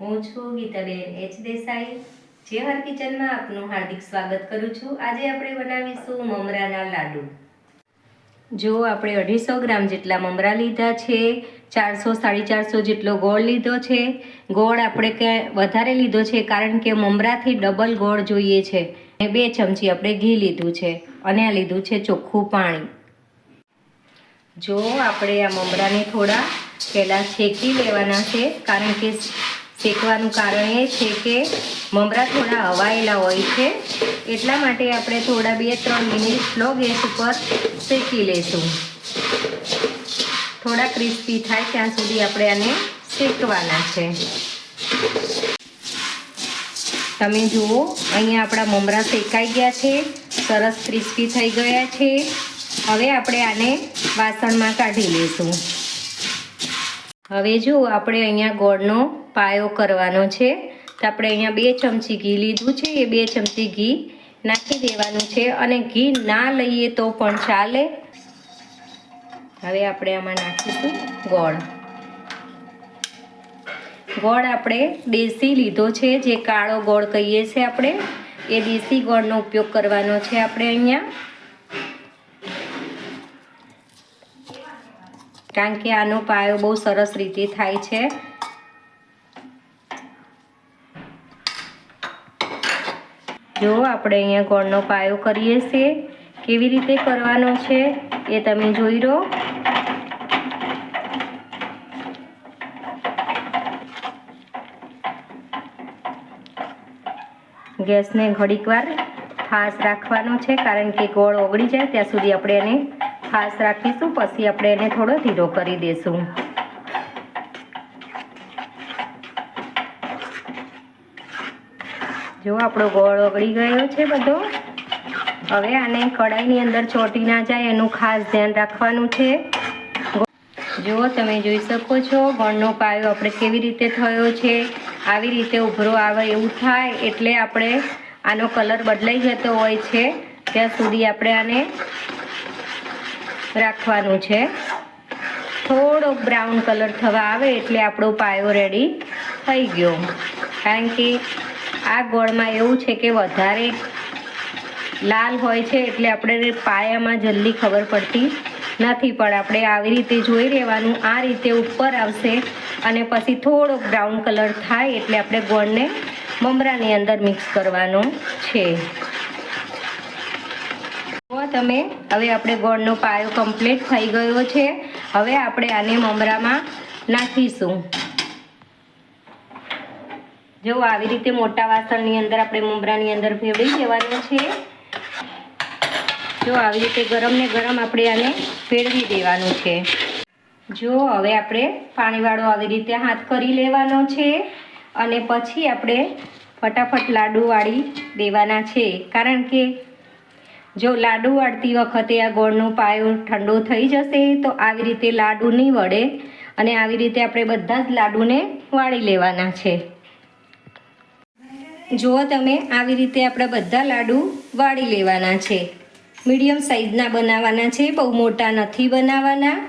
હું છું ગીતાબેન એચ દેસાઈ જેહર કિચનમાં આપનું હાર્દિક સ્વાગત કરું છું। આજે આપણે બનાવીશું મમરાના લાડુ। જો આપણે 250 ગ્રામ જેટલા મમરા લીધા છે, 400 450 જેટલો ગોળ લીધો છે। ગોળ આપણે વધારે લીધો છે કારણ કે મમરાથી ડબલ ગોળ જોઈએ છે। 2 ચમચી આપણે ઘી લીધું છે અને આ લીધું છે ચોખ્ખું પાણી। જો આપણે આ મમરાને થોડા પહેલાં શેકી લેવાના છે કારણ કે શેકવાનું કારણ એ છે કે મમરા થોડા હવાયેલા હોય છે, એટલા માટે આપણે થોડા 2-3 મિનિટ સ્લો ગેસ ઉપર શેકી લઈશું। થોડા ક્રિસ્પી થાય ત્યાં સુધી આપણે આને શેકવાના છે। તમે જુઓ અહીંયા આપણા મમરા શેકાઈ ગયા છે, સરસ ક્રિસ્પી થઈ ગયા છે। હવે આપણે આને વાસણમાં કાઢી લઈશું। હવે જો આપણે અહીંયા ગોળનો પાયો કરવાનો છે, તો આપણે અહીંયા 2 ચમચી ઘી લીધું છે, એ 2 ચમચી ઘી નાખી દેવાનું છે અને ઘી ના લઈએ તો પણ ચાલે। હવે આપણે આમાં નાખીશું ગોળ। ગોળ આપણે દેશી લીધો છે, જે કાળો ગોળ કહીએ છીએ આપણે, એ દેશી ગોળનો ઉપયોગ કરવાનો છે આપણે અહીંયા, કારણ કે આનો પાયો બહુ સરસ રીતે થાય છે। જો આપણે અહીંયા ગોળનો પાયો કરીએ છીએ, કેવી રીતે કરવાનો છે એ તમે જોઈ લો। ગેસને ઘડીક વાર ફાસ્ટ રાખવાનો છે કારણ કે ગોળ ઓગળી જાય ત્યાં સુધી આપણે એને ફાસ્ટ રાખીશું, પછી આપણે એને થોડો ધીરો કરી દઈશું। જો આપણો ગોળ ઓગળી ગયો છે બધો। હવે આને કઢાઈની અંદર ચોંટી ના જાય એનું ખાસ ધ્યાન રાખવાનું છે। જો તમે જોઈ શકો છો ગોળનો પાયો આપણે કેવી રીતે થયો છે, આવી રીતે ઉભરો આવે એવું થાય એટલે આપણે આનો કલર બદલાઈ જતો હોય છે ત્યાં સુધી આપણે આને રાખવાનું છે। થોડો બ્રાઉન કલર થવા આવે એટલે આપણો પાયો રેડી થઈ ગયો, કારણ કે આ ગોળમાં એવું છે કે વધારે લાલ હોય છે એટલે આપણે પાયામાં જલ્દી ખબર પડતી નથી, પણ આપણે આવી રીતે જોઈ લેવાનું, આ રીતે ઉપર આવશે અને પછી થોડો બ્રાઉન કલર થાય એટલે આપણે ગોળને મમરાની અંદર મિક્સ કરવાનો છે। તમે હવે આપણે ગોળનો પાયો કમ્પ્લીટ થઈ ગયો છે। હવે આપણે આને મમરામાં નાખીશું। જો આવી રીતે મોટા વાસણની અંદર આપણે મમરાની અંદર ભેળવી દેવાનું છે। જો આવી રીતે ગરમ ને ગરમ આપણે આને ભેળવી દેવાનું છે। જો હવે આપણે પાણીવાળો આવી રીતે હાથ કરી લેવાનો છે અને પછી આપણે ફટાફટ લાડુ વાળી દેવાના છે, કારણ કે જો લાડુ વાળતી વખતે આ ગોળનો પાયો ઠંડો થઈ જશે તો આવી રીતે લાડુ નહીં વળે, અને આવી રીતે આપણે બધા જ લાડુને વાળી લેવાના છે। જો તમે આવી રીતે આપણે બધા લાડુ વાળી લેવાના છે। મીડિયમ સાઈઝના બનાવવાના છે, બહુ મોટા નથી બનાવવાના।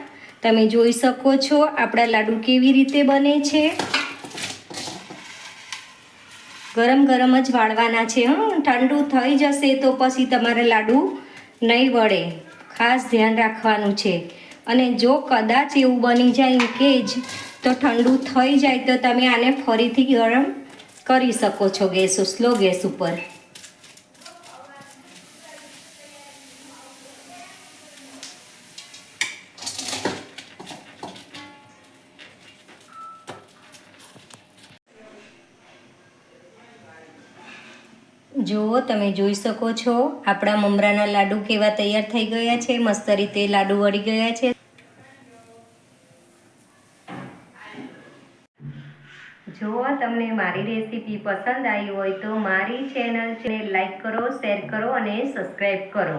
તમે જોઈ શકો છો આપણા લાડુ કેવી રીતે બને છે। ગરમ ગરમ જ વાળવાના છે, ઠંડુ થઈ જશે તો પછી તમારે લાડુ નહીં વળે, ખાસ ધ્યાન રાખવાનું છે। અને જો કદાચ એવું બની જાય કે જ તો ઠંડુ થઈ જાય તો તમે આને ફરીથી ગરમ કરી શકો છો સ્લો ગેસ ઉપર। જુઓ તમે જોઈ શકો છો આપણા મમરાના લાડુ કેવા તૈયાર થઈ ગયા છે, મસ્ત રીતે લાડુ વળી ગયા છે। જો તમને મારી રેસીપી પસંદ આવી હોય તો મારી ચેનલને લાઈક કરો, શેર કરો અને સબસ્ક્રાઈબ કરો।